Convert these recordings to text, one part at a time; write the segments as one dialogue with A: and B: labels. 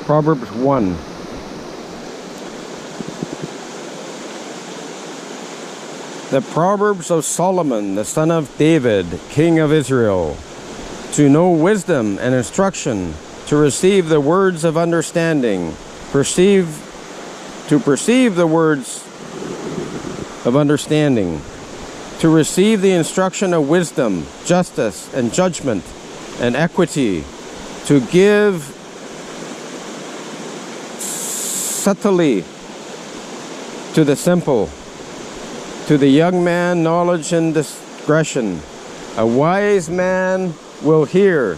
A: Proverbs 1. The Proverbs of Solomon, the son of David, king of Israel, to know wisdom and instruction, to receive the words of understanding, to perceive the words of understanding, to receive the instruction of wisdom, justice, and judgment, and equity, to give subtly to the simple, to the young man knowledge and discretion. A wise man will hear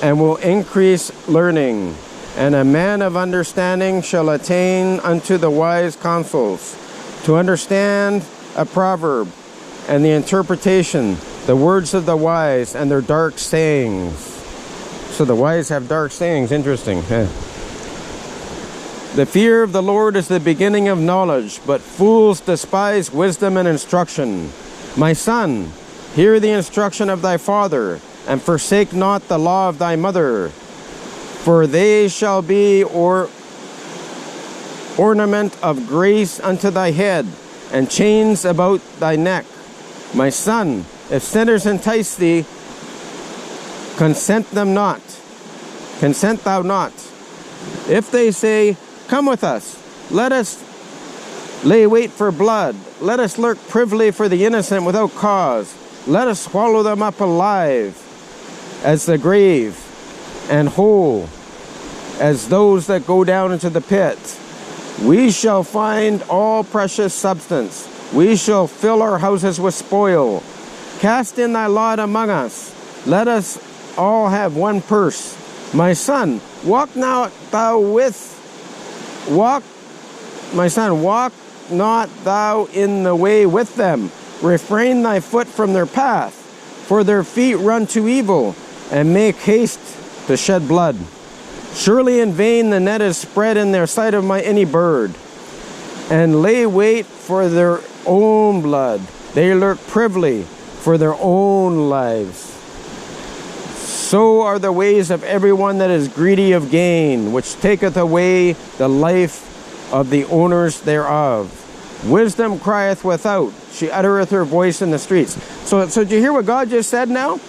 A: and will increase learning, and a man of understanding shall attain unto the wise counsels. To understand a proverb and the interpretation, the words of the wise and their dark sayings. So the wise have dark sayings. Interesting. The fear of the Lord is the beginning of knowledge, but fools despise wisdom and instruction. My son, hear the instruction of thy father, and forsake not the law of thy mother, for they shall be ornament of grace unto thy head, and chains about thy neck. My son, if sinners entice thee, consent thou not. If they say, come with us, let us lay wait for blood, let us lurk privily for the innocent without cause, let us swallow them up alive as the grave, and whole as those that go down into the pit. We shall find all precious substance, we shall fill our houses with spoil. Cast in thy lot among us, let us all have one purse. My son, walk not thou in the way with them. Refrain thy foot from their path, for their feet run to evil, and make haste to shed blood. Surely in vain the net is spread in their sight of any bird, and lay wait for their own blood. They lurk privily for their own lives. So are the ways of everyone that is greedy of gain, which taketh away the life of the owners thereof. Wisdom crieth without, she uttereth her voice in the streets. So do you hear what God just said now?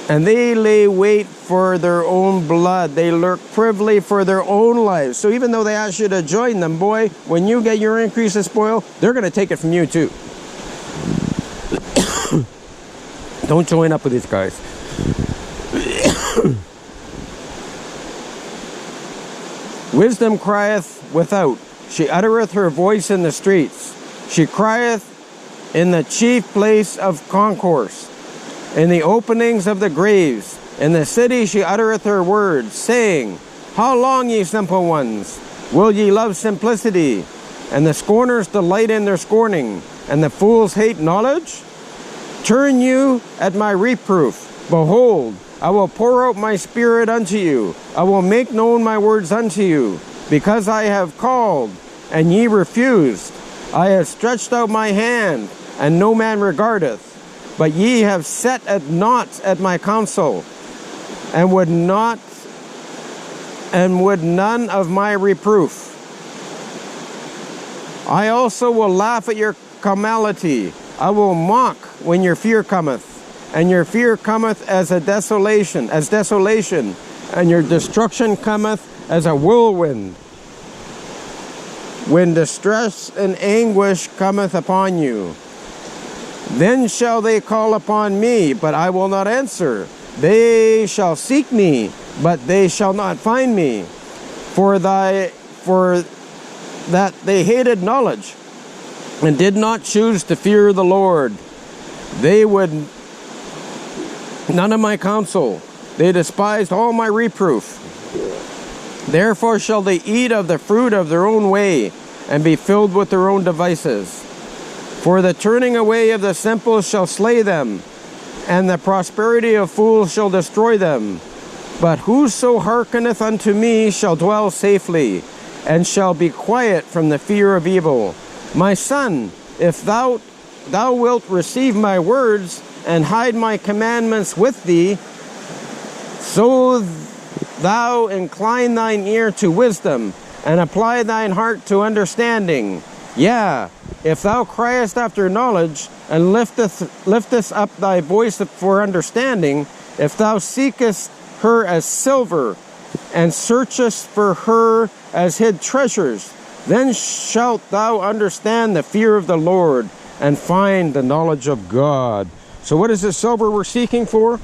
A: And they lay wait for their own blood. They lurk privily for their own lives. So even though they ask you to join them, boy, when you get your increase of spoil, they're going to take it from you too. Don't join up with these guys. Wisdom crieth without, she uttereth her voice in the streets. She crieth in the chief place of concourse, in the openings of the graves. In the city she uttereth her words, saying, how long, ye simple ones, will ye love simplicity? And the scorners delight in their scorning, and the fools hate knowledge? Turn you at my reproof. Behold, I will pour out my spirit unto you. I will make known my words unto you. Because I have called, and ye refused. I have stretched out my hand, and no man regardeth. But ye have set at naught at my counsel, and would none of my reproof. I also will laugh at your calamity. I will mock when your fear cometh, and your fear cometh as desolation, and your destruction cometh as a whirlwind. When distress and anguish cometh upon you, then shall they call upon me, but I will not answer. They shall seek me, but they shall not find me. For that they hated knowledge, and did not choose to fear the Lord. They would none of my counsel. They despised all my reproof. Therefore shall they eat of the fruit of their own way, and be filled with their own devices. For the turning away of the simple shall slay them, and the prosperity of fools shall destroy them. But whoso hearkeneth unto me shall dwell safely, and shall be quiet from the fear of evil. My son, if thou wilt receive my words, and hide my commandments with thee, so thou incline thine ear to wisdom, and apply thine heart to understanding. Yeah, if thou criest after knowledge, and liftest up thy voice for understanding, if thou seekest her as silver, and searchest for her as hid treasures, then shalt thou understand the fear of the Lord, and find the knowledge of God. So what is the silver we're seeking for?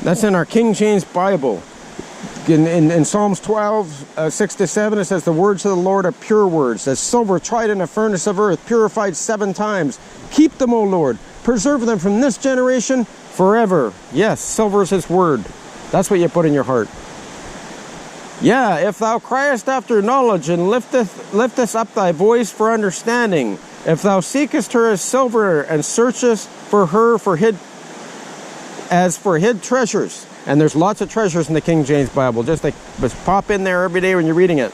A: That's in our King James Bible. In Psalms 12, 6-7, it says, the words of the Lord are pure words, as silver tried in a furnace of earth, purified 7 times. Keep them, O Lord. Preserve them from this generation forever. Yes, silver is his word. That's what you put in your heart. Yeah, if thou criest after knowledge, and liftest up thy voice for understanding, if thou seekest her as silver, and searchest for her for hid treasures. And there's lots of treasures in the King James Bible. Just pop in there every day when you're reading it.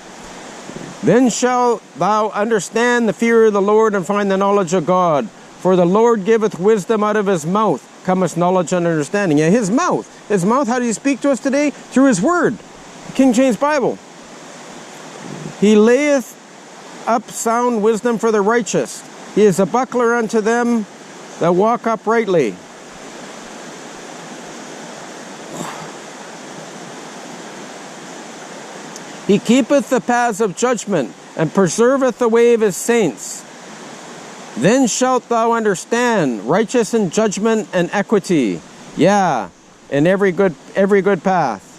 A: Then shalt thou understand the fear of the Lord, and find the knowledge of God. For the Lord giveth wisdom, out of his mouth cometh knowledge and understanding. Yeah, his mouth. His mouth, how do you speak to us today? Through his word. The King James Bible. He layeth up sound wisdom for the righteous. He is a buckler unto them that walk uprightly. He keepeth the paths of judgment, and preserveth the way of his saints. Then shalt thou understand righteous and judgment and equity. Yeah, in every good path.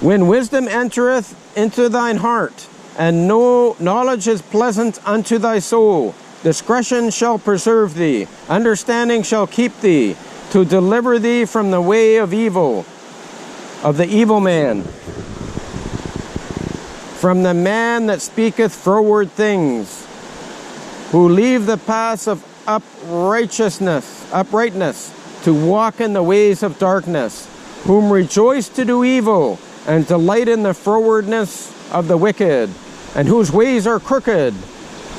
A: When wisdom entereth into thine heart, and knowledge is pleasant unto thy soul, discretion shall preserve thee, understanding shall keep thee, to deliver thee from the way of evil, of the evil man, from the man that speaketh froward things, who leave the paths of uprightness, to walk in the ways of darkness, whom rejoice to do evil, and delight in the frowardness of the wicked, and whose ways are crooked,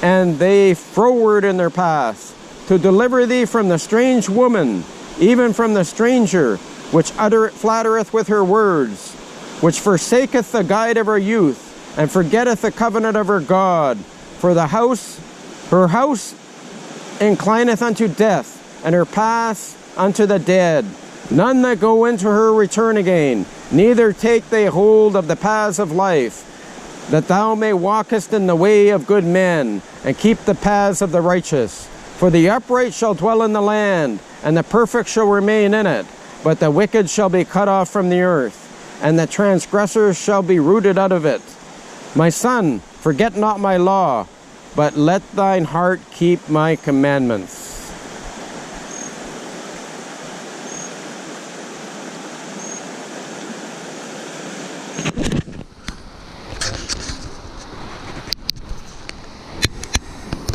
A: and they froward in their paths, to deliver thee from the strange woman, even from the stranger, which flattereth with her words, which forsaketh the guide of her youth, and forgetteth the covenant of her God. For her house inclineth unto death, and her paths unto the dead. None that go into her return again, neither take they hold of the paths of life, that thou may walkest in the way of good men, and keep the paths of the righteous. For the upright shall dwell in the land, and the perfect shall remain in it. But the wicked shall be cut off from the earth, and the transgressors shall be rooted out of it. My son, forget not my law, but let thine heart keep my commandments.